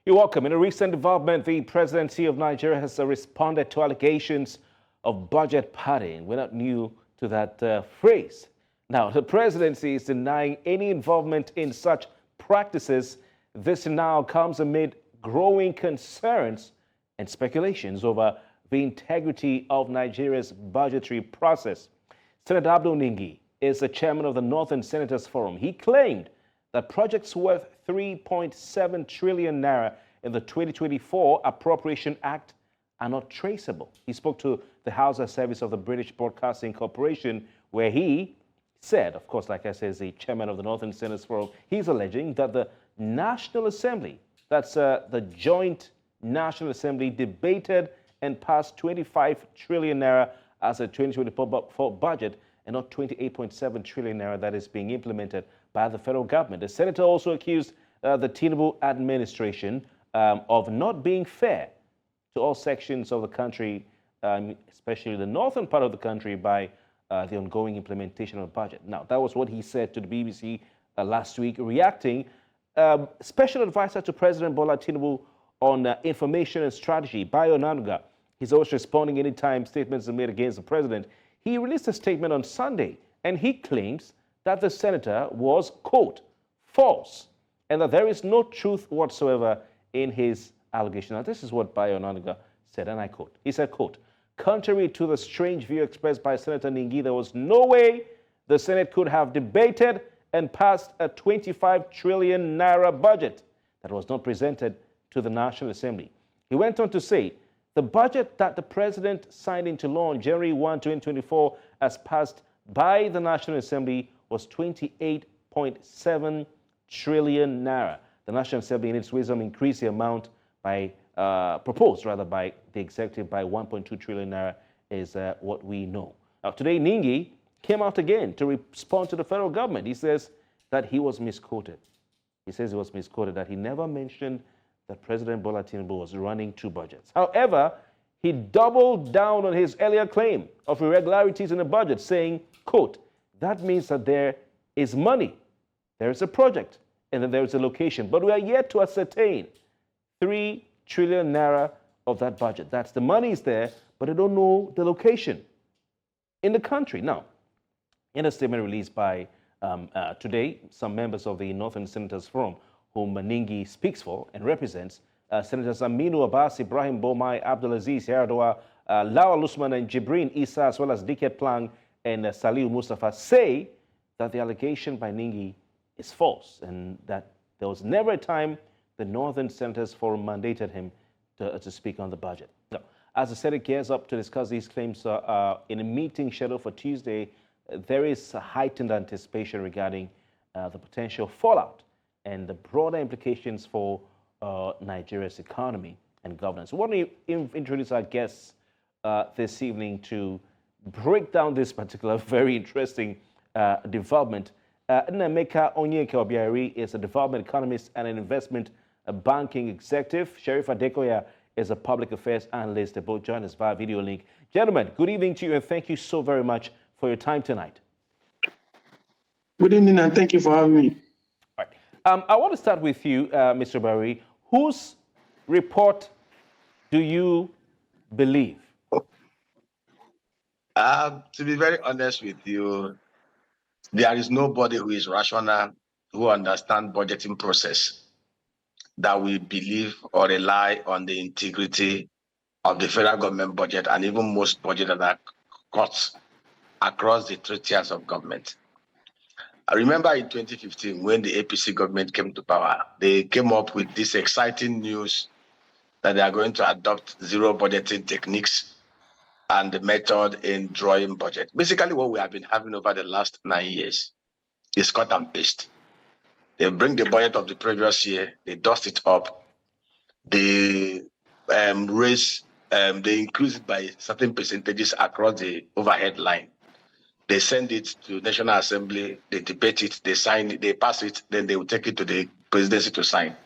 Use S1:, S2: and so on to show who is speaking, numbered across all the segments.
S1: You're welcome. In a recent development, the presidency of Nigeria has responded to allegations of budget padding. We're not new to that phrase. Now, the presidency is denying any involvement in such practices. This now comes amid growing concerns and speculations over the integrity of Nigeria's budgetary process. Senator Abdul Ningi is the chairman of the Northern Senators Forum. He claimed that projects worth 3.7 trillion naira in the 2024 Appropriation Act are not traceable. He spoke to the House Service of the British Broadcasting Corporation, where he said, of course, like I said, as the chairman of the Northern Senators Forum, he's alleging that the National Assembly, that's the joint National Assembly, debated and passed 25 trillion naira as a 2024 budget and not 28.7 trillion naira that is being implemented by the federal government. The senator also accused the Tinubu administration of not being fair to all sections of the country, especially the northern part of the country, by the ongoing implementation of the budget. Now, that was what he said to the BBC last week, reacting. Special advisor to President Bola Tinubu on information and strategy, Bayo Onanuga, he's always responding anytime statements are made against the president. He released a statement on Sunday, and he claims that the senator was, quote, false, and that there is no truth whatsoever in his allegation. Now, this is what Bayo Onanuga said, and I quote. He said, quote, contrary to the strange view expressed by Senator Ningi, there was no way the Senate could have debated and passed a 25 trillion naira budget that was not presented to the National Assembly. He went on to say, the budget that the president signed into law on January 1, 2024, as passed by the National Assembly, was 28.7 trillion naira. The National Assembly, in its wisdom, increased the amount by, proposed rather, by the executive by 1.2 trillion naira, is what we know. Now, today, Ningi came out again to respond to the federal government. He says that he was misquoted. He says he was misquoted, that he never mentioned that President Bola Tinubu was running two budgets. However, he doubled down on his earlier claim of irregularities in the budget, saying, quote, that means that there is money, there is a project, and then there is a location. But we are yet to ascertain 3 trillion naira of that budget. That's the money is there, but I don't know the location in the country. Now, in a statement released by today, some members of the Northern Senators Forum, whom Ningi speaks for and represents, Senators Aminu Abbas, Ibrahim Bomai, Abdulaziz Yar'Adua, Lawal Usman, and Jibrin Issa, as well as Diket Plang and Saliu Mustafa, say that the allegation by Ningi is false and that there was never a time the Northern Senators Forum mandated him to speak on the budget. Now, as the Senate gears up to discuss these claims in a meeting scheduled for Tuesday, there is a heightened anticipation regarding the potential fallout and the broader implications for Nigeria's economy and governance. We want to introduce our guests this evening to break down this particular very interesting development. Nnaemeka Onyeka-Obiari is a development economist and an investment banking executive. Sheriff Adekoya is a public affairs analyst. They both join us via video link. Gentlemen, good evening to you, and thank you so very much for your time tonight.
S2: Good evening, and thank you for having me.
S1: All right. I want to start with you, Mr. Barry. Whose report do you believe?
S3: To be very honest with you, there is nobody who is rational, who understands budgeting process, that we believe or rely on the integrity of the federal government budget and even most budgets that are cut across the three tiers of government. I remember in 2015, when the APC government came to power, they came up with this exciting news that they are going to adopt zero budgeting techniques and the method in drawing budget. Basically, what we have been having over the last 9 years is cut and paste. They bring the budget of the previous year, they dust it up, they raise, they increase it by certain percentages across the overhead line. They send it to National Assembly, they debate it, they sign it, they pass it, then they will take it to the presidency to sign.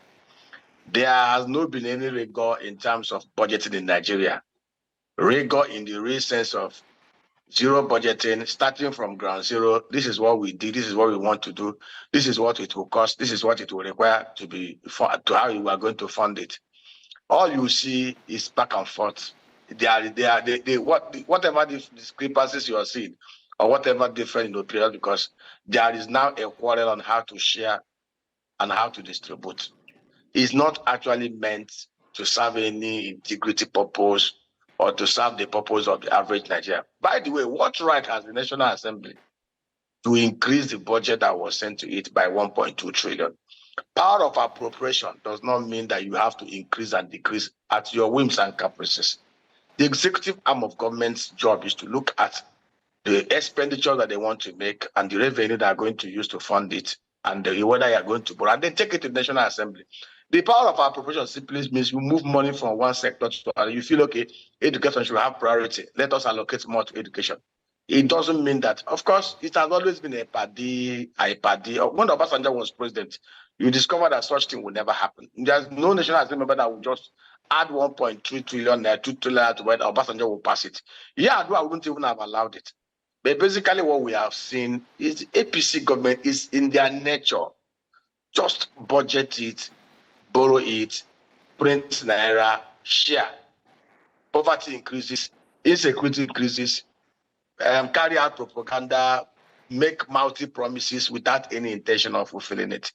S3: There has not been any rigor in terms of budgeting in Nigeria. Rigor in the real sense of zero budgeting, starting from ground zero. This is what we did. This is what we want to do. This is what it will cost. This is what it will require to how you are going to fund it. All you see is back and forth. Whatever the discrepancies you are seeing, or whatever different in the period, because there is now a quarrel on how to share and how to distribute. It's not actually meant to serve any integrity purpose or to serve the purpose of the average Nigerian. By the way, what right has the National Assembly to increase the budget that was sent to it by 1.2 trillion? Power of appropriation does not mean that you have to increase and decrease at your whims and caprices. The executive arm of government's job is to look at the expenditure that they want to make and the revenue they are going to use to fund it, and whether you are going to borrow, and then take it to the National Assembly. The power of appropriation simply means you move money from one sector to another. You feel, okay, education should have priority. Let us allocate more to education. It doesn't mean that. Of course, it has always been a party. When Obasanjo was president, you discovered that such thing would never happen. There's no National Assembly member that would just add 1.3 trillion, 2 trillion to where Obasanjo will pass it. Yeah, I wouldn't even have allowed it. But basically what we have seen is APC government is in their nature, just budget it, borrow it, print naira, share. Poverty increases, insecurity increases, carry out propaganda, make multi promises without any intention of fulfilling it.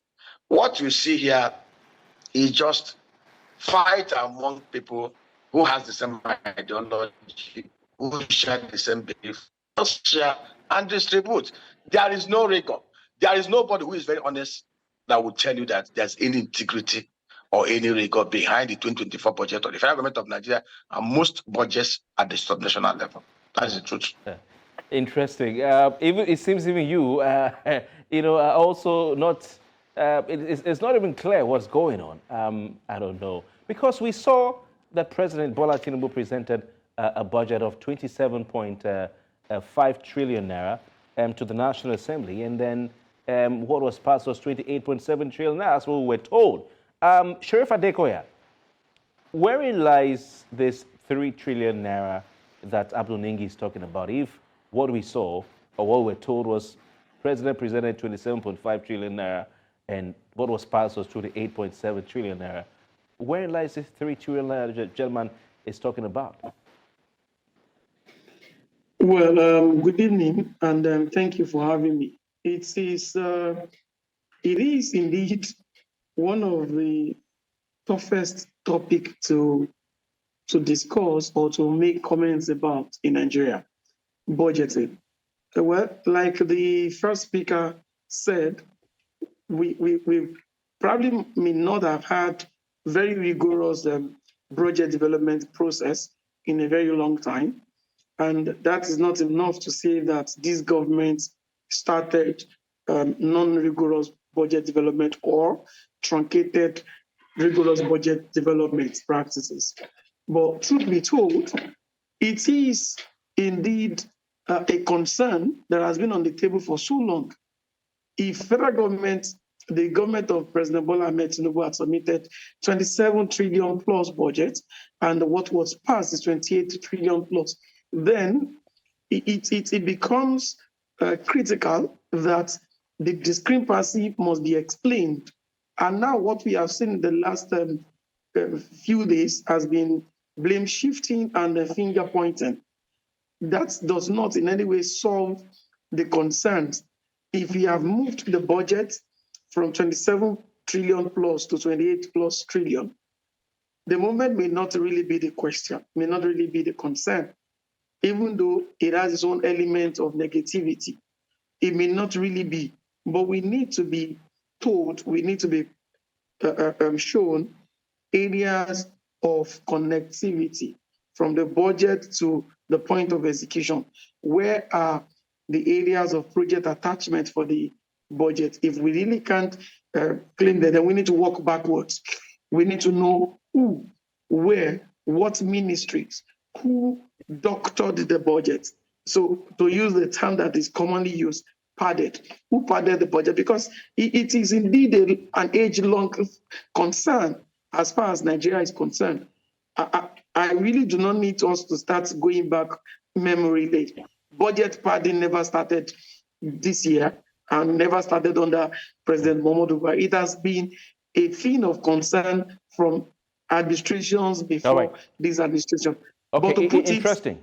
S3: What you see here is just fight among people who has the same ideology, who share the same belief. Just share and distribute. There is no rigor. There is nobody who is very honest that will tell you that there's any integrity or any rigor behind the 2024 budget or the federal government of Nigeria and most budgets at the subnational level. That's the truth.
S1: Interesting. Even it seems even you, are also not. It's not even clear what's going on. I don't know, because we saw that President Bola Tinubu presented a budget of 27.5 trillion naira to the National Assembly, and then what was passed was 28.7 trillion naira. That's what we were told. Sheriff Adekoya, wherein lies this 3 trillion naira that Abdul Ningi is talking about? If what we saw or what we were told was President presented 27.5 trillion naira and what was passed was 28.7 trillion naira, wherein lies this 3 trillion naira the gentleman is talking about?
S2: Well, good evening, and thank you for having me. It is indeed one of the toughest topic to discuss or to make comments about in Nigeria, budgeting. Well, like the first speaker said, we probably may not have had very rigorous budget development process in a very long time. And that is not enough to say that this government started non-rigorous budget development or truncated rigorous budget development practices. But truth be told, it is indeed a concern that has been on the table for so long. If federal government, the government of President Bola Ahmed Tinubu had submitted 27 trillion plus budget, and what was passed is 28 trillion plus, then it becomes critical that the discrepancy must be explained. And now what we have seen in the last few days has been blame shifting and finger pointing. That does not in any way solve the concerns. If we have moved the budget from 27 trillion plus to 28 plus trillion, the moment may not really be the question, may not really be the concern. Even though it has its own element of negativity, it may not really be. But we need to be told, we need to be shown areas of connectivity from the budget to the point of execution. Where are the areas of project attachment for the budget? If we really can't claim that, then we need to work backwards. We need to know who, where, what ministries, who doctored the budget. So to use the term that is commonly used, padded. Who padded the budget? Because it is indeed an age-long concern as far as Nigeria is concerned. I really do not need us to start going back memory lane. budget padding never started this year and never started under President Muhammadu Buhari. It has been a thing of concern from administrations before this administration.
S1: Okay,
S2: But to put
S1: interesting.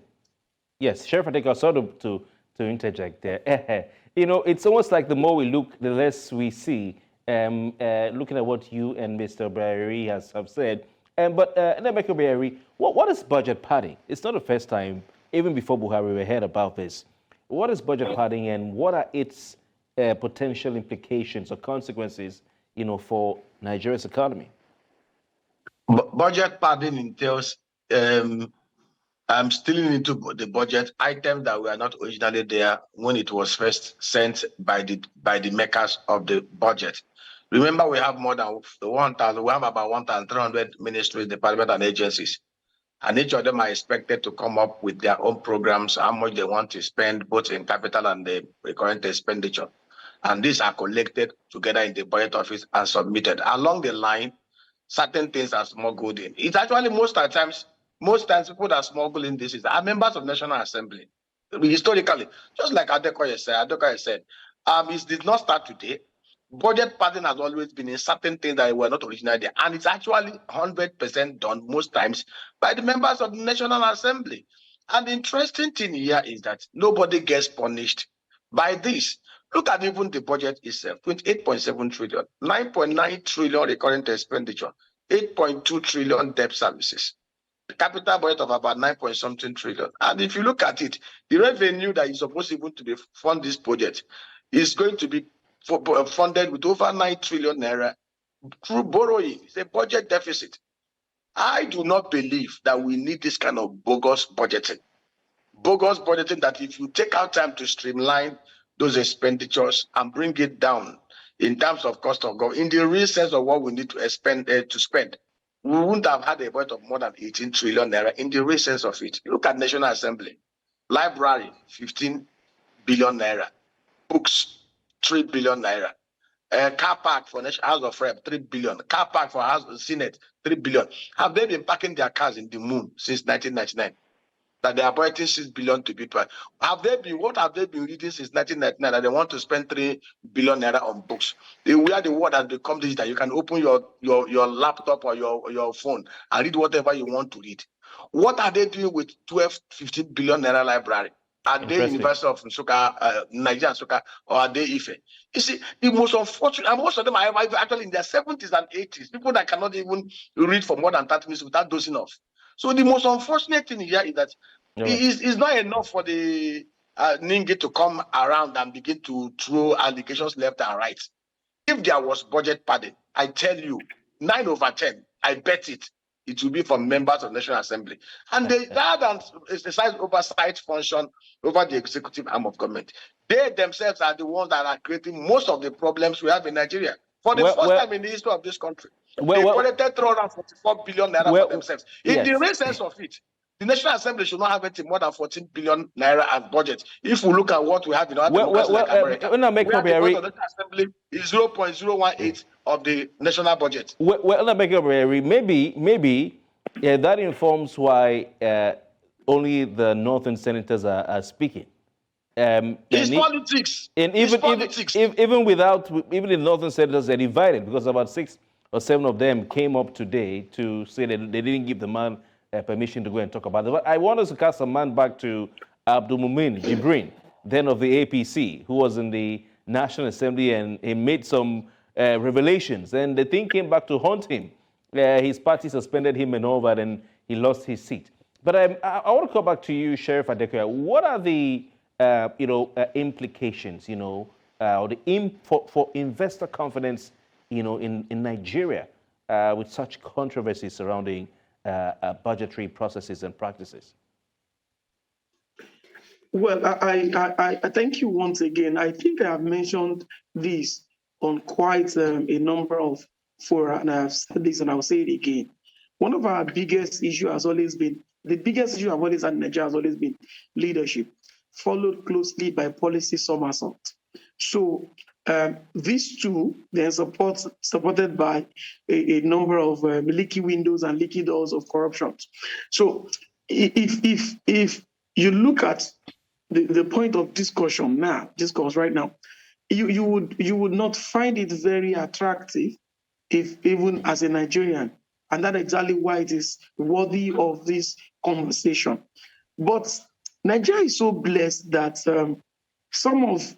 S1: Yes, Sheriff Adeka, sorry to interject there. It's almost like the more we look, the less we see. Looking at what you and Mr. Barry have said. But Mr. Barry, what is budget padding? It's not the first time, even before Buhari, we heard about this. What is budget padding, and what are its potential implications or consequences, for Nigeria's economy?
S3: Budget padding entails stealing into the budget items that were not originally there when it was first sent by the makers of the budget. Remember, we have more than 1,000. We have about 1,300 ministries, departments, and agencies, and each of them are expected to come up with their own programs, how much they want to spend, both in capital and the recurrent expenditure. And these are collected together in the budget office and submitted. Along the line, certain things are smuggled in. It's actually most times people that smuggle in this are members of National Assembly. Historically, just like Adekoya said, it did not start today. Budget padding has always been in certain things that were not originally there. And it's actually 100% done most times by the members of the National Assembly. And the interesting thing here is that nobody gets punished by this. Look at even the budget itself, 28.7 trillion, 9.9 trillion recurrent expenditure, 8.2 trillion debt services, the capital budget of about 9 trillion. And if you look at it, the revenue that is supposed even to fund this project is going to be funded with over 9 trillion naira through borrowing. It's a budget deficit. I do not believe that we need this kind of bogus budgeting. Bogus budgeting that if you take out time to streamline those expenditures and bring it down in terms of cost of government, in the real sense of what we need to spend, we wouldn't have had a budget of more than 18 trillion naira in the real sense of it. Look at National Assembly, library, 15 billion naira, books, 3 billion naira, car park for National House of Rep, 3 billion, car park for House of Senate, 3 billion. Have they been parking their cars in the moon since 1999? That they are budgeting 6 billion to be paid. What have they been reading since 1999 that they want to spend 3 billion naira on books? We are the world has become digital. You can open your laptop or your phone and read whatever you want to read. What are they doing with 12, 15 billion naira library? Are they University of Nsukka, Nigeria Nsukka, or are they Ife? You see, the most unfortunate, and most of them are actually in their 70s and 80s, people that cannot even read for more than 30 minutes without dozing off. So the most unfortunate thing here is that it's not enough for the Ningi to come around and begin to throw allegations left and right. If there was budget padding, I tell you, 9 over 10, I bet it will be from members of the National Assembly. And they rather than exercise oversight function over the executive arm of government, they themselves are the ones that are creating most of the problems we have in Nigeria. For the first time in the history of this country, they collected 344 billion naira for themselves. In the real sense of it, the National Assembly should not have anything more than 14 billion naira as budget. If we look at what we have in our democracy like America, the budget of the National Assembly is 0.018 of the national budget.
S1: Maybe that informs why only the northern senators are speaking.
S3: It's politics.
S1: And even the northern senators are divided, because about 6 or 7 of them came up today to say that they didn't give the man permission to go and talk about it. But I want us to cast a man back to Abdul Ningi, then of the APC, who was in the National Assembly, and he made some revelations. And the thing came back to haunt him. His party suspended him and all that, and he lost his seat. But I want to come back to you, Sheriff Adekoya. What are the implications, or for investor confidence, in Nigeria with such controversy surrounding budgetary processes and practices?
S2: Well, I thank you once again. I think I have mentioned this on quite a number of fora, and I've said this and I'll say it again. One of our biggest issues has always been, the biggest issue I've always had in Nigeria has always been leadership, followed closely by policy somersault. So these two, they're supported by a number of leaky windows and leaky doors of corruption. So if you look at the point of discourse right now, you would not find it very attractive if even as a Nigerian, and that's exactly why it is worthy of this conversation. But Nigeria is so blessed that some of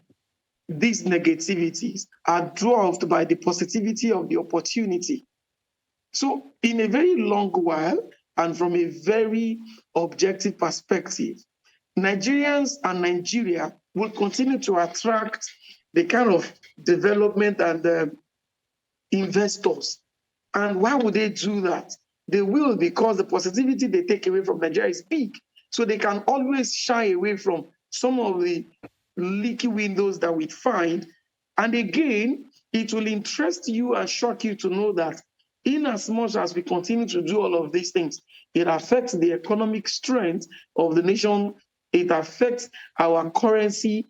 S2: these negativities are dwarfed by the positivity of the opportunity. So in a very long while, and from a very objective perspective, Nigerians and Nigeria will continue to attract the kind of development and investors. And why would they do that? They will, because the positivity they take away from Nigeria is big. So they can always shy away from some of the leaky windows that we find. And again, it will interest you and shock you to know that in as much as we continue to do all of these things, it affects the economic strength of the nation. It affects our currency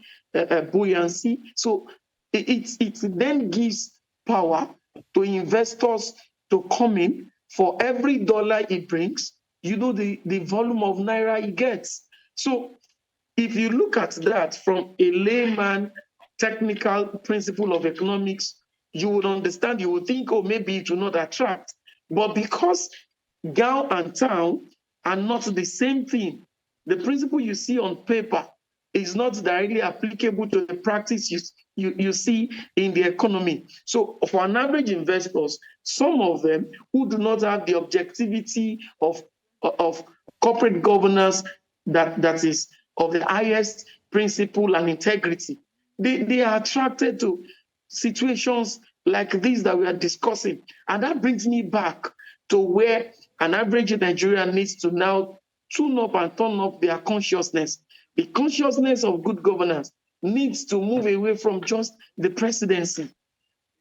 S2: buoyancy. So it then gives power to investors to come in. For every dollar it brings, the volume of naira it gets. So if you look at that from a layman technical principle of economics, you would understand, you would think, oh, maybe it will not attract. But because gown and town are not the same thing, the principle you see on paper is not directly applicable to the practice you see in the economy. So for an average investors, some of them who do not have the objectivity of corporate governance that is of the highest principle and integrity, they are attracted to situations like this that we are discussing. And that brings me back to where an average Nigerian needs to now tune up and turn up their consciousness. The consciousness of good governance needs to move away from just the presidency.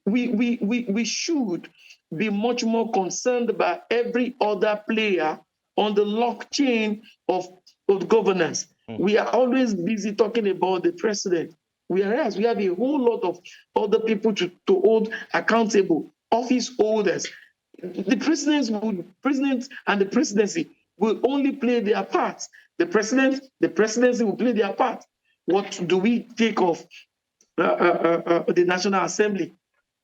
S2: We should be much more concerned by every other player on the blockchain of governance. We are always busy talking about the president, whereas we have a whole lot of other people to hold accountable, office holders. The president and the presidency will only play their part. The presidency will play their part. What do we take of the National Assembly?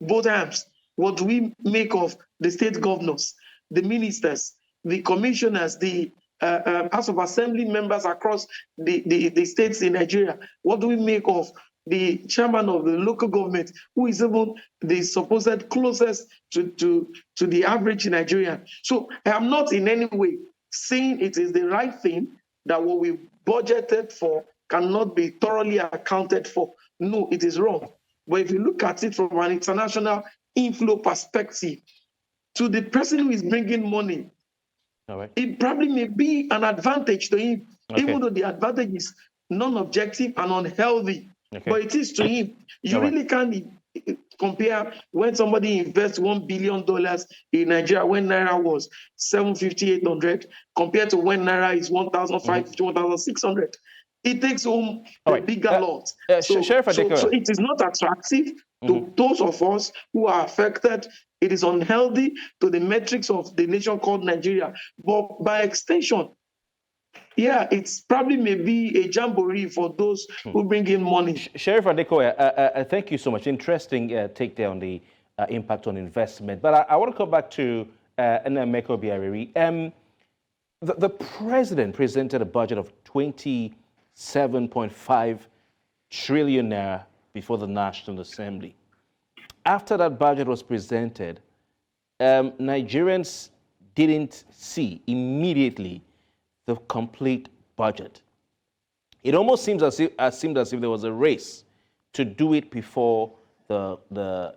S2: Both arms. What do we make of the state governors, the ministers, the commissioners, the House of Assembly members across the states in Nigeria? What do we make of the chairman of the local government, who is even the supposed closest to the average Nigerian? So I am not in any way saying it is the right thing that what we budgeted for cannot be thoroughly accounted for. No, it is wrong. But if you look at it from an international inflow perspective, to the person who is bringing money, it probably may be an advantage to him, even though the advantage is non-objective and unhealthy. But it is to him. You really can't compare when somebody invests $1 billion in Nigeria when Naira was 750, 800, compared to when Naira is 1,550, 1,600. It takes home a bigger lot. So it is not attractive to those of us who are affected. It is unhealthy to the metrics of the nation called Nigeria. But by extension, yeah, it's probably maybe a jamboree for those who bring in money.
S1: Sheriff Adekoya, thank you so much. Interesting take there on the impact on investment. But I want to come back to Emeka Obiariri. The president presented a budget of 27.5 trillion naira before the National Assembly. After that budget was presented, Nigerians didn't see immediately the complete budget. It almost seemed as if there was a race to do it before the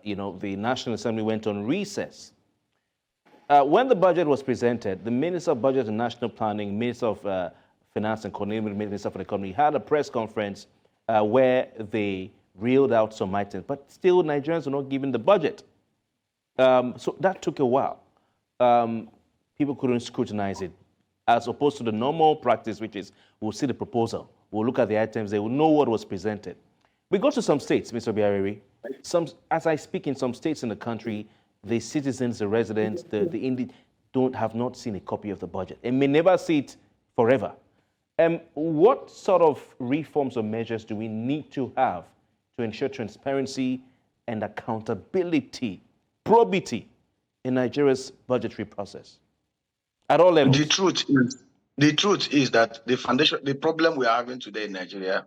S1: National Assembly went on recess. When the budget was presented, the Minister of Budget and National Planning, Minister of Finance and Coordinating Minister for the Economy had a press conference where they reeled out some items, but still Nigerians were not given the budget. So that took a while. People couldn't scrutinize it, as opposed to the normal practice, which is we'll see the proposal, we'll look at the items, they will know what was presented. We go to some states, Mr. Obiariri. As I speak, in some states in the country, the citizens, the residents, the Indians have not seen a copy of the budget and may never see it forever. What sort of reforms or measures do we need to have to ensure transparency and accountability, probity in Nigeria's budgetary process at all levels?
S3: The truth is that the problem we are having today in Nigeria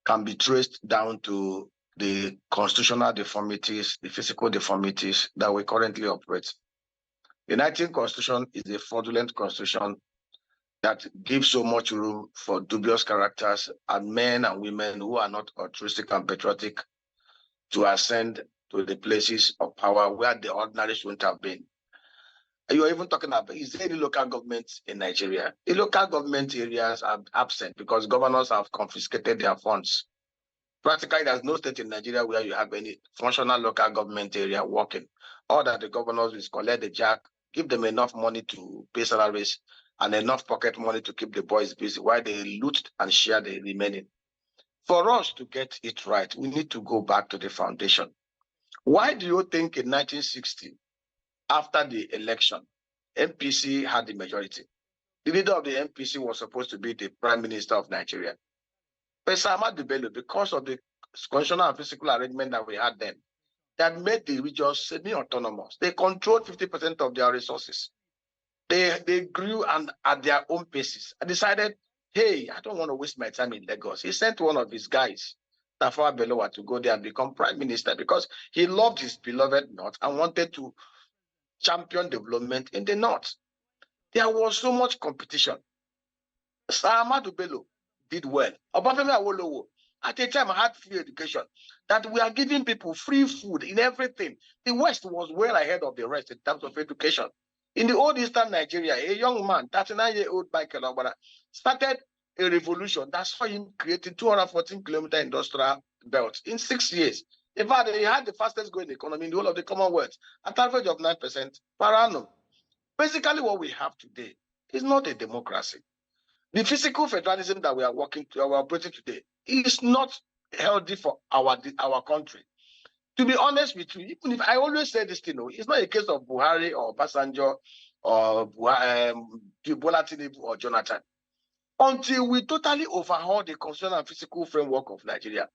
S3: can be traced down to the constitutional deformities, the physical deformities that we currently operate. The 19th Constitution is a fraudulent constitution that gives so much room for dubious characters and men and women who are not altruistic and patriotic to ascend to the places of power where the ordinary shouldn't have been. You are even talking about, is there any local government in Nigeria? The local government areas are absent because governors have confiscated their funds. Practically, there's no state in Nigeria where you have any functional local government area working. All that the governors will collect the jack, give them enough money to pay salaries and enough pocket money to keep the boys busy while they loot and share the remaining. For us to get it right, we need to go back to the foundation. Why do you think in 1960, after the election, MPC had the majority? The leader of the MPC was supposed to be the Prime Minister of Nigeria. But Ahmadu Bello, because of the constitutional and physical arrangement that we had then, that made the regions semi-autonomous. They controlled 50% of their resources. They grew and at their own paces. I decided, hey, I don't want to waste my time in Lagos. He sent one of his guys, Tafawa Balewa, to go there and become Prime Minister because he loved his beloved North and wanted to champion development in the North. There was so much competition. Sir Ahmadu Bello did well. Obafemi Awolowo, at a time, I had free education, that we are giving people free food in everything. The West was well ahead of the rest in terms of education. In the old Eastern Nigeria, a young man, 39-year-old Michael Obara, started a revolution that saw him creating 214-kilometer industrial belt in 6 years. In fact, he had the fastest growing economy in the whole of the Commonwealth, at an average of 9% per annum. Basically, what we have today is not a democracy. The physical federalism that we are operating today is not healthy for our country. To be honest with you, even if I always say this thing, it's not a case of Buhari or Obasanjo or Bola Tinubu or Jonathan. Until we totally overhaul the constitutional and physical framework of Nigeria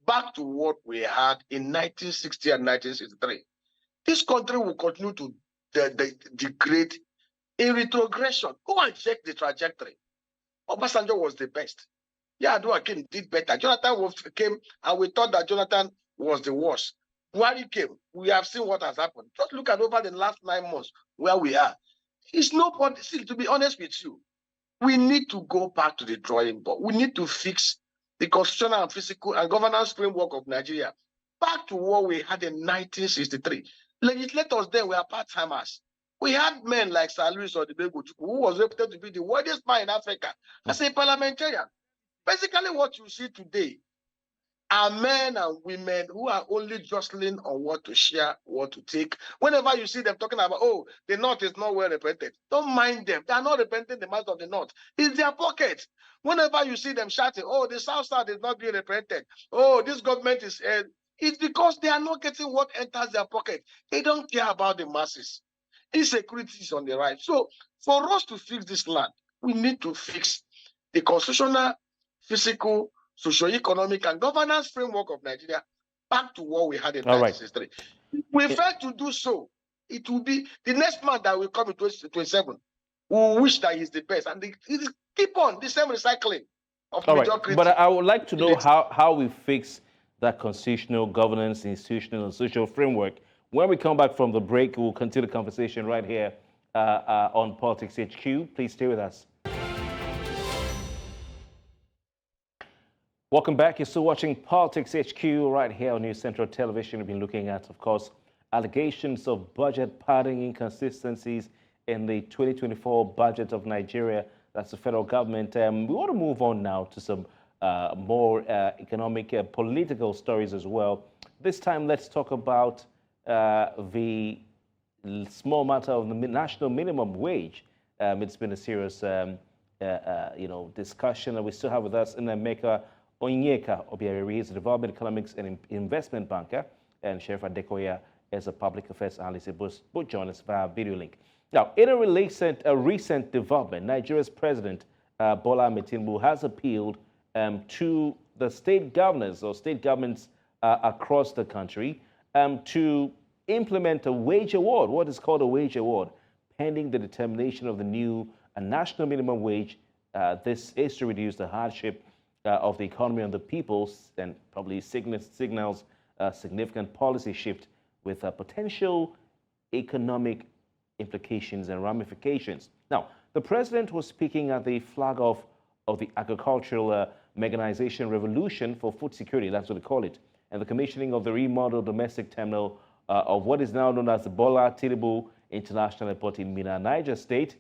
S3: back to what we had in 1960 and 1963, this country will continue to degrade in retrogression. Go and check the trajectory. Obasanjo was the best. Yar'Adua did better. Jonathan came, and we thought that Jonathan was the worst. Buhari came. We have seen what has happened. Just look at over the last 9 months where we are. It's nobody. Still, to be honest with you, we need to go back to the drawing board. We need to fix the constitutional and physical and governance framework of Nigeria back to what we had in 1963. Legislators then were part-timers. We had men like Sir Louis Odibego, who was reputed to be the worthiest man in Africa as a parliamentarian. Basically, what you see today are men and women who are only jostling on what to share, what to take. Whenever you see them talking about, oh, the North is not well represented, don't mind them. They are not representing the mass of the North. It's their pocket. Whenever you see them shouting, oh, the South Side is not being represented. Oh, this government is... it's because they are not getting what enters their pocket. They don't care about the masses. Insecurity is on the rise. So for us to fix this land, we need to fix the constitutional, physical, socio-economic, and governance framework of Nigeria back to what we had in 1963. If we fail to do so, it will be the next man that will come in 2027 will wish that he's the best. And it keep on the same recycling of mediocrity.
S1: But I would like to know how we fix that constitutional, governance, institutional, and social framework. When we come back from the break, we'll continue the conversation right here on Politics HQ. Please stay with us. Welcome back. You're still watching Politics HQ right here on News Central Television. We've been looking at, of course, allegations of budget padding inconsistencies in the 2024 budget of Nigeria. That's the federal government. We want to move on now to some more economic, political stories as well. This time, let's talk about the small matter of the national minimum wage. It's been a serious, discussion, and we still have with us Emeka Onyeka Obiari is a development economics and investment banker, and Sheriff Adekoya is a public affairs analyst. Both join us via video link. Now, in a recent development, Nigeria's President Bola Ahmed Tinubu, has appealed to the state governors or state governments across the country to implement a wage award, what is called a wage award, pending the determination of the new national minimum wage. This is to reduce the hardship of the economy on the people and probably signals a significant policy shift with potential economic implications and ramifications. Now, the president was speaking at the flag off of the agricultural mechanization revolution for food security, that's what they call it, and the commissioning of the remodeled domestic terminal of what is now known as the Bola Tinubu International Airport in Minna, Niger State.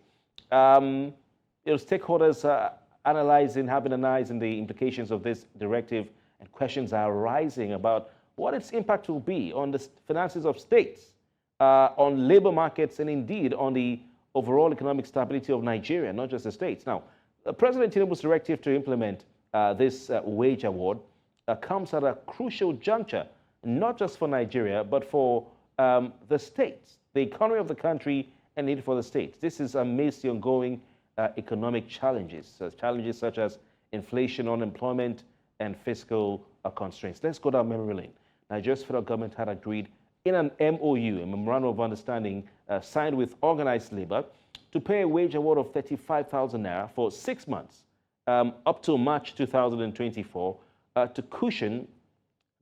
S1: Stakeholders have been analyzing the implications of this directive, and questions are rising about what its impact will be on the finances of states, on labor markets, and indeed on the overall economic stability of Nigeria, not just the states. Now, President Tinubu's directive to implement this wage award comes at a crucial juncture, not just for Nigeria, but for the states, the economy of the country, and indeed for the states. This is amidst the ongoing economic challenges, challenges such as inflation, unemployment, and fiscal constraints. Let's go down memory lane. Nigeria's federal government had agreed in an MOU, a Memorandum of Understanding, signed with organized labor, to pay a wage award of 35,000 naira for 6 months, up to March 2024, to cushion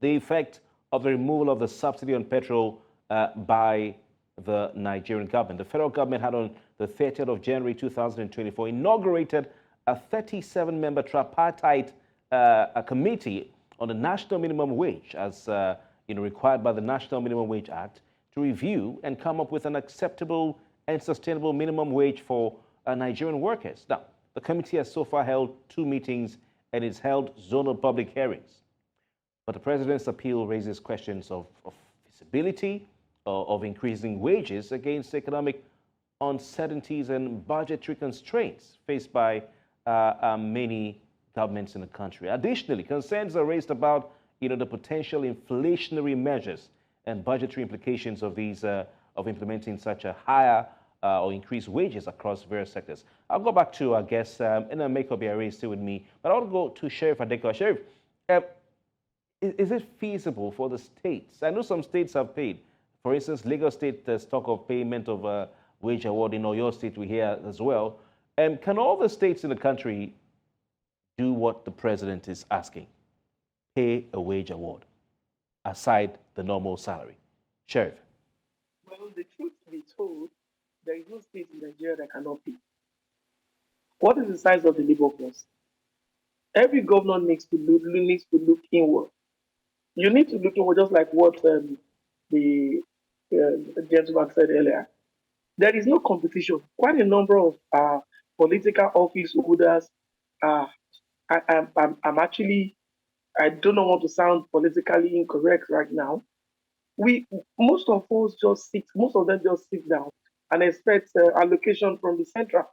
S1: the effect of the removal of the subsidy on petrol by the Nigerian government. The federal government had on the 30th of January 2024 inaugurated a 37-member tripartite committee on the national minimum wage, as required by the National Minimum Wage Act, to review and come up with an acceptable and sustainable minimum wage for Nigerian workers. Now, the committee has so far held 2 meetings and it's held zonal public hearings. But the president's appeal raises questions of feasibility, of increasing wages against economic uncertainties and budgetary constraints faced by many governments in the country. Additionally, concerns are raised about the potential inflationary measures and budgetary implications of these of implementing such a higher or increased wages across various sectors. I'll go back to our guest, and then Makeup BRA is still with me, but I want to go to Sheriff Adeko. Sheriff, is it feasible for the states? I know some states have paid. For instance, Lagos State, the stock of payment of a wage award. In Oyo State, we hear as well. Can all the states in the country do what the president is asking? Pay a wage award, aside the normal salary? Sheriff.
S2: Well, the truth to be told, there is no state in Nigeria that cannot pay. What is the size of the labor force? Every governor needs to look inward. You need to look inward, just like what the gentleman said earlier. There is no competition. Quite a number of political office holders. I'm actually, I do not want to sound politically incorrect right now. Most of them just sit down and expect allocation from the central.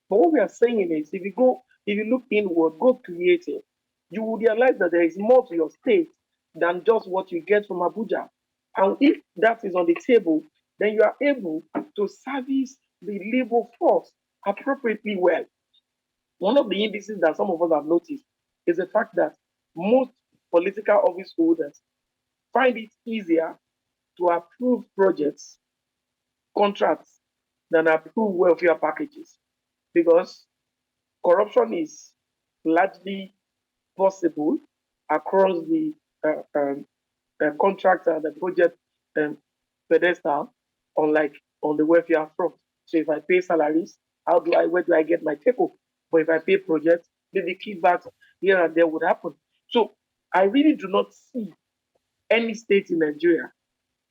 S2: But what we are saying is, if you look inward, go creative, you will realize that there is more to your state than just what you get from Abuja. And if that is on the table, then you are able to service the labor force appropriately well. One of the indices that some of us have noticed is the fact that most political office holders find it easier to approve projects, contracts, than approve welfare packages, because corruption is largely possible across the contract and the project pedestal, unlike on the welfare front. So if I pay salaries, where do I get my take-home? But if I pay projects, maybe kickbacks here and there would happen. So I really do not see any state in Nigeria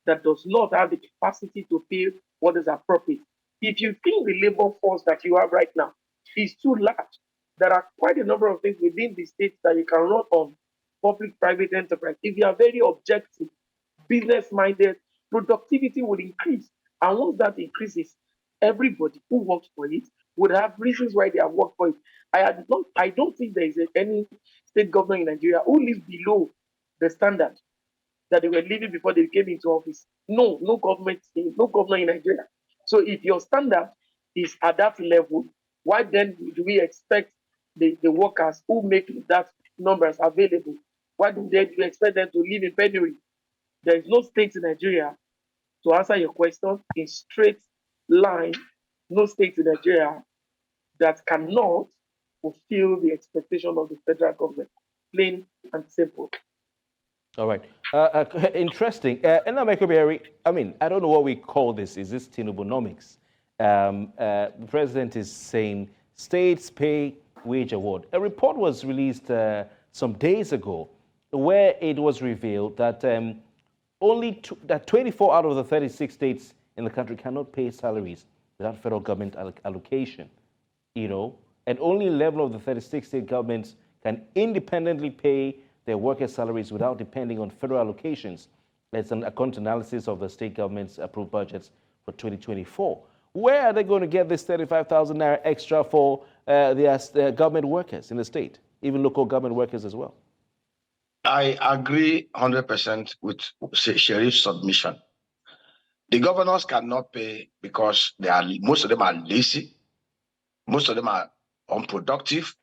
S2: that does not have the capacity to pay what is appropriate. If you think the labor force that you have right now is too large, there are quite a number of things within the state that you can run on public-private enterprise. If you are very objective, business-minded, productivity will increase. And once that increases, everybody who works for it would have reasons why they have worked for it. I don't think there is any state governor in Nigeria who lives below the standard that they were living before they came into office. No governor in Nigeria. So if your standard is at that level, why then do we expect the workers who make that numbers available? Why do you expect them to live in penury? There is no state in Nigeria, to answer your question in straight line, no state in Nigeria that cannot fulfill the expectation of the federal government. Plain and simple.
S1: All right. Interesting. And now, Michael Berry, I mean, I don't know what we call this. Is this Tinubunomics? The president is saying states pay wage award. A report was released some days ago where it was revealed that that 24 out of the 36 states in the country cannot pay salaries without federal government allocation, and only 11 of the 36 state governments can independently pay their workers' salaries without depending on federal allocations. That's an account analysis of the state government's approved budgets for 2024. Where are they going to get this 35,000 naira extra for their government workers in the state, even local government workers as well?
S3: I agree 100% with Sheriff's submission. The governors cannot pay because most of them are lazy, most of them are unproductive,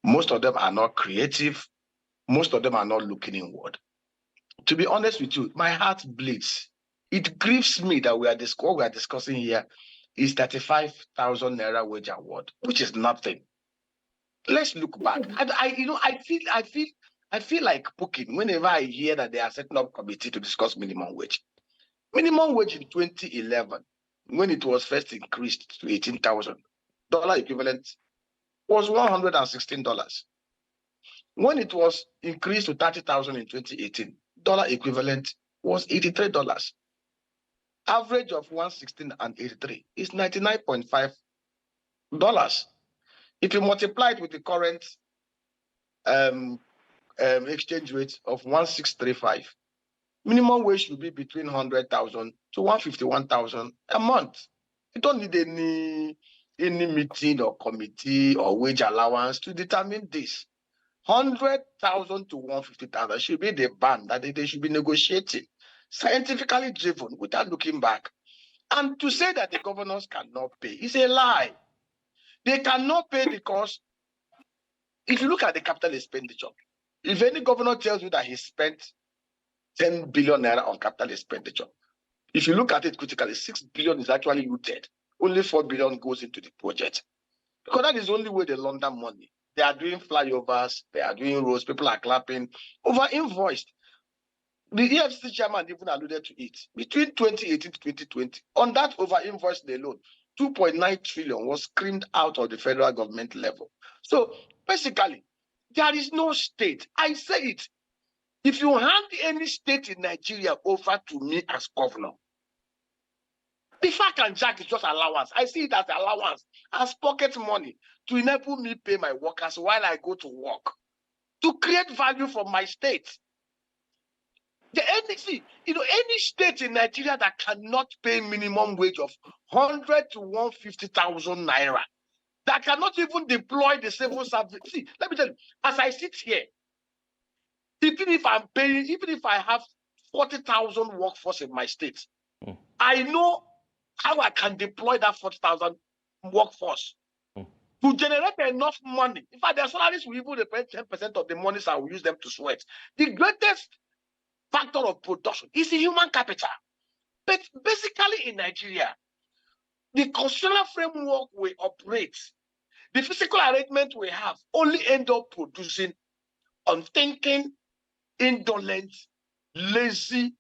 S3: most of them are not creative, most of them are not looking inward. To be honest with you, my heart bleeds. It grieves me that what we are discussing here is 35,000 naira wage award, which is nothing. Let's look back. I feel like poking whenever I hear that they are setting up a committee to discuss minimum wage. Minimum wage in 2011, when it was first increased to $18,000 equivalent, was $116. When it was increased to $30,000 in 2018, dollar equivalent was $83. Average of 116 and 83 is $99.5. If you multiply it with the current exchange rate of 1635, minimum wage should be between 100,000 to 151,000 a month. You don't need any meeting or committee or wage allowance to determine this. 100,000 to 150,000 should be the band that they should be negotiating, scientifically driven, without looking back. And to say that the governors cannot pay is a lie. They cannot pay because if you look at the capital expenditure, if any governor tells you that he spent 10 billion naira on capital expenditure, if you look at it critically, 6 billion is actually looted. Only 4 billion goes into the project. Because that is the only way they launder money. They are doing flyovers, they are doing roads, people are clapping, over-invoiced. The EFCC chairman even alluded to it. Between 2018 to 2020, on that over-invoiced alone, 2.9 trillion was screamed out of the federal government level. So basically, there is no state. I say it. If you hand any state in Nigeria over to me as governor, the fact and jack is just allowance. I see it as allowance, as pocket money to enable me pay my workers while I go to work, to create value for my state. Any state in Nigeria that cannot pay minimum wage of 100 to 150,000 naira, that cannot even deploy the civil service. See, let me tell you, as I sit here, even if I have 40,000 workforce in my state, I know how I can deploy that 40,000 workforce to generate enough money. In fact, their salaries will even represent 10% of the monies I will use them to sweat. The greatest factor of production is the human capital. But basically in Nigeria, the constitutional framework we operate, the physical arrangement we have, only end up producing unthinking, indolent, lazy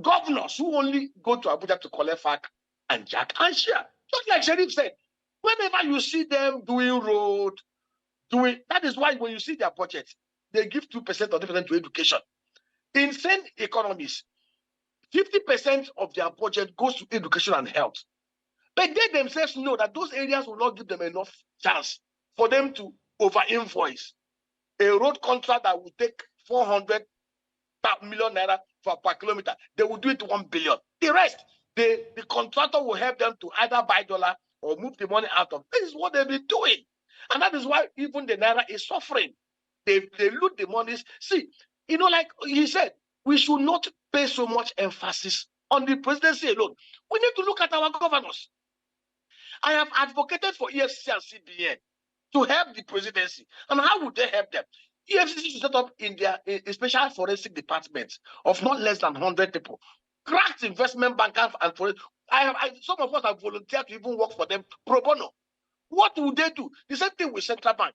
S3: governors who only go to Abuja to collect fact and jack and share. Just like Sheriff said, whenever you see them doing road, that is why when you see their budget, they give 2% or 3% to education. In same economies, 50% of their budget goes to education and health. But they themselves know that those areas will not give them enough chance for them to over-invoice a road contract that will take 400 million naira per kilometer. They will do it to 1 billion. The rest, the contractor will help them to either buy dollar or move the money out of. This is what they've been doing. And that is why even the naira is suffering. They loot the monies. See, like he said, we should not pay so much emphasis on the presidency alone. We need to look at our governors. I have advocated for EFCC and CBN to help the presidency. And how would they help them? EFCC should set up in their a special forensic department of not less than 100 people. Cracked investment bankers and forensic. Some of us have volunteered to even work for them pro bono. What would they do? The same thing with central bank.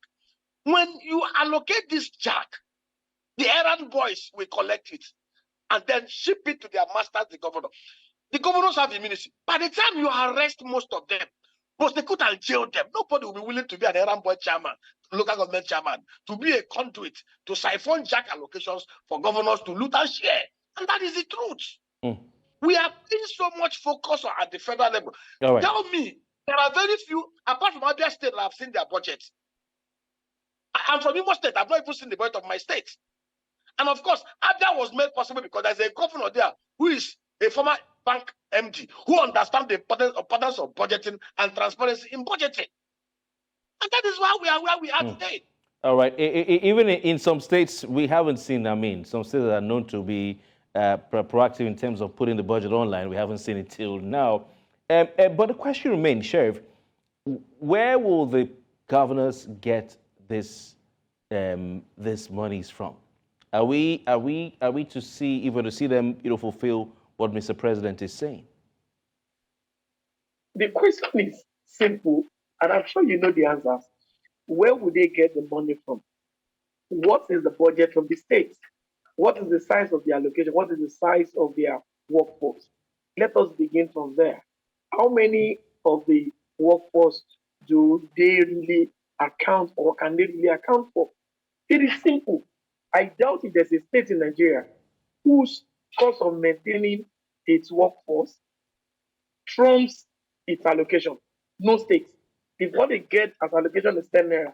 S3: When you allocate this jack, the errand boys will collect it and then ship it to their masters, the governor. The governors have immunity. By the time you arrest most of them, prosecute and jail them, nobody will be willing to be an errand boy chairman, local government chairman, to be a conduit, to siphon jack allocations for governors to loot and share. And that is the truth. We are putting so much focus on at the federal level.
S1: Right.
S3: Tell me, there are very few, apart from Abia State, that have seen their budget. I'm from Imo State. I've not even seen the budget of my state. And of course, Abia was made possible because there's a governor there who is a former bank MD who understands the importance of budgeting and transparency in budgeting. And that is why we are where we are today.
S1: All right. Even in some states, we haven't seen, some states that are known to be proactive in terms of putting the budget online. We haven't seen it till now. But the question remains, Sheriff, where will the governors get this monies from? Are we to see them, fulfill what Mr. President is saying?
S4: The question is simple, and I'm sure you know the answers. Where would they get the money from? What is the budget from the states? What is the size of the allocation? What is the size of their workforce? Let us begin from there. How many of the workforce do they really account or can they really account for? It is simple. I doubt if there's a state in Nigeria whose cost of maintaining its workforce trumps its allocation. No state. If what they get as allocation is 10 naira,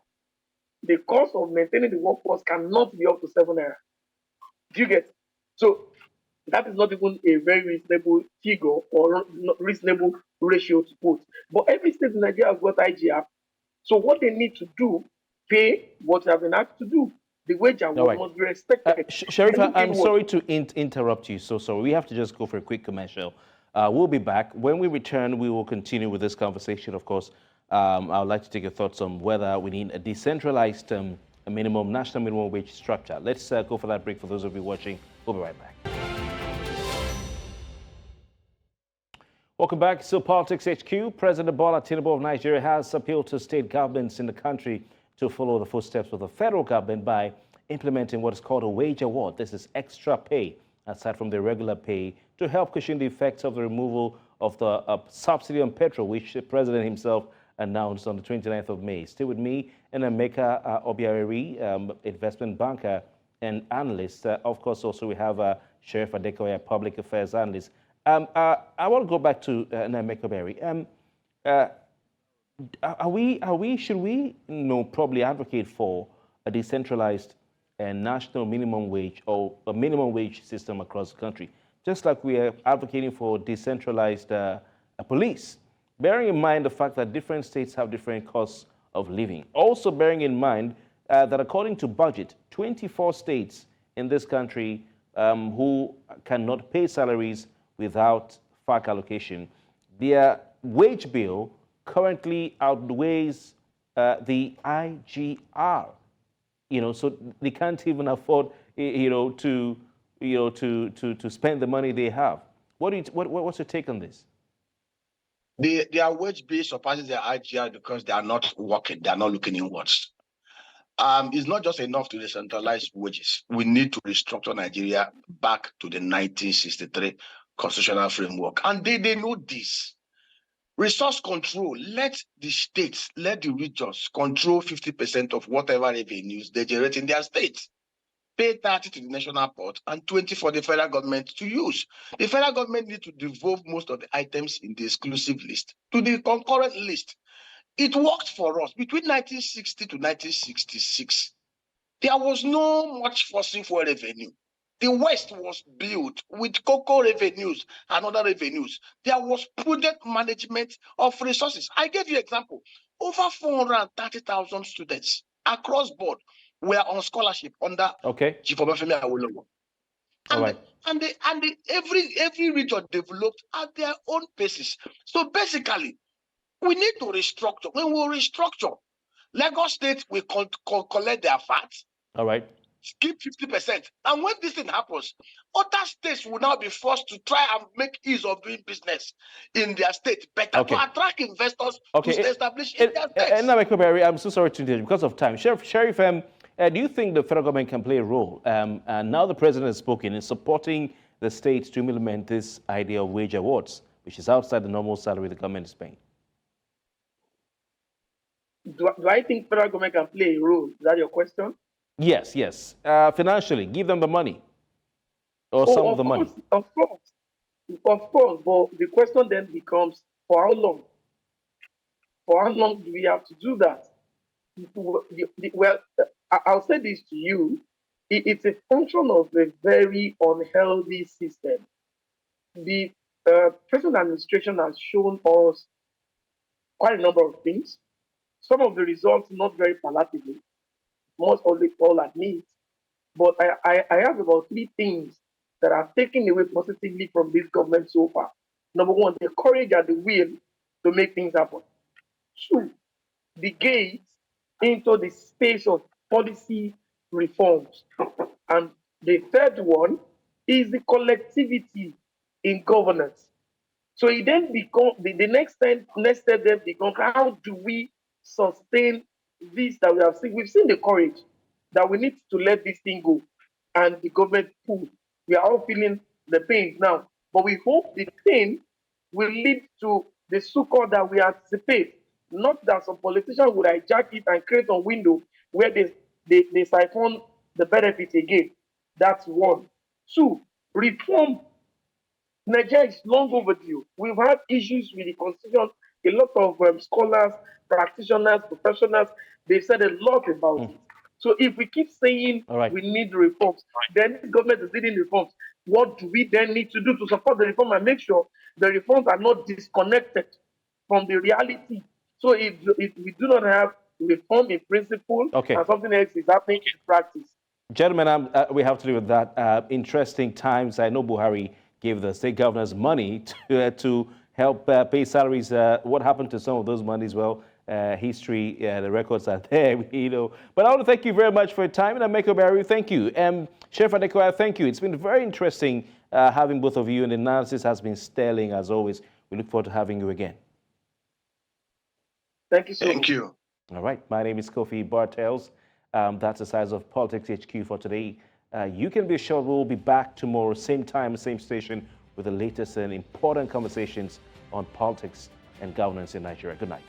S4: the cost of maintaining the workforce cannot be up to 7 naira. Do you get? So that is not even a very reasonable figure or reasonable ratio to put. But every state in Nigeria has got IGR. So what they need to do, pay what they have been asked to do. The wage award must be respected.
S1: Sheriff, I'm sorry to interrupt you. So sorry. We have to just go for a quick commercial. We'll be back. When we return, we will continue with this conversation, of course. I would like to take your thoughts on whether we need a decentralized national minimum wage structure. Let's go for that break for those of you watching. We'll be right back. Welcome back. So Politics HQ. President Bola Tinubu of Nigeria has appealed to state governments in the country to follow the footsteps of the federal government by implementing what is called a wage award. This is extra pay, aside from the regular pay, to help cushion the effects of the removal of the subsidy on petrol, which the president himself announced on the 29th of May. Stay with me, and Emeka Obiari, investment banker and analyst. Of course, also we have Sheriff Adekoya, public affairs analyst. I want to go back to Emeka Obiari. Should we probably advocate for a decentralized and national minimum wage or a minimum wage system across the country, just like we are advocating for decentralized police, bearing in mind the fact that different states have different costs of living. Also bearing in mind that according to budget, 24 states in this country who cannot pay salaries without FAC allocation, their wage bill currently outweighs the IGR. So they can't even afford, to spend the money they have. What's your take on this?
S3: Their wage bill surpasses their IGR because they are not working. They are not looking inwards. It's not just enough to decentralize wages. We need to restructure Nigeria back to the 1963 constitutional framework. And they know this. Resource control, let the states, let the regions control 50% of whatever revenues they generate in their states. Pay 30 to the national pot and 20 for the federal government to use. The federal government needs to devolve most of the items in the exclusive list to the concurrent list. It worked for us. Between 1960 to 1966, there was no much fossil fuel revenue. The West was built with cocoa revenues and other revenues. There was prudent management of resources. I gave you an example. Over 430,000 students across board were on scholarship under Chief Obafemi Awolowo. And every region developed at their own paces. So basically, we need to restructure. When we restructure, Lagos State will collect their VAT,
S1: All right.
S3: keep 50%. And when this thing happens, other states will now be forced to try and make ease of doing business in their state better to attract investors to establish in their states.
S1: And now, Barry, I'm so sorry to interrupt because of time. Sheriff, do you think the federal government can play a role? And now the president has spoken in supporting the states to implement this idea of wage awards, which is outside the normal salary the government is paying.
S4: Do I think federal government can play a role? Is that your question?
S1: Yes. Financially, give them the money or some of the money.
S4: Of course. But the question then becomes, for how long? For how long do we have to do that? Well, I'll say this to you. It's a function of a very unhealthy system. The present administration has shown us quite a number of things. Some of the results not very palatable, most all admit. But I have about 3 things that are taken away positively from this government so far. Number 1, the courage and the will to make things happen. 2, the gaze into the space of policy reforms. And the third one is the collectivity in governance. So it then becomes the next step then becomes, how do we sustain this that we have seen? We've seen the courage that we need to let this thing go, and the government pull. We are all feeling the pain now, but we hope the pain will lead to the succor that we anticipate. Not that some politicians would hijack it and create a window where they siphon the benefits again. That's 1. 2, reform. Nigeria is long overdue. We've had issues with the constitution. A lot of scholars, practitioners, professionals, they've said a lot about it. So if we keep saying we need reforms, then the government is needing reforms. What do we then need to do to support the reform and make sure the reforms are not disconnected from the reality? So if we do not have reform in principle and something else is happening in practice.
S1: Gentlemen, we have to do with that. Interesting times. I know Buhari gave the state governors money to help pay salaries. What happened to some of those monies? Well, history, the records are there, you know. But I want to thank you very much for your time. And Emeka Barry, thank you. Sheriff Adekoya, thank you. It's been very interesting having both of you, and the analysis has been sterling as always. We look forward to having you again.
S4: Thank you so much.
S3: Thank you.
S1: All right. My name is Kofi Bartels. That's the size of Politics HQ for today. You can be sure we'll be back tomorrow, same time, same station, with the latest and important conversations on politics and governance in Nigeria. Good night.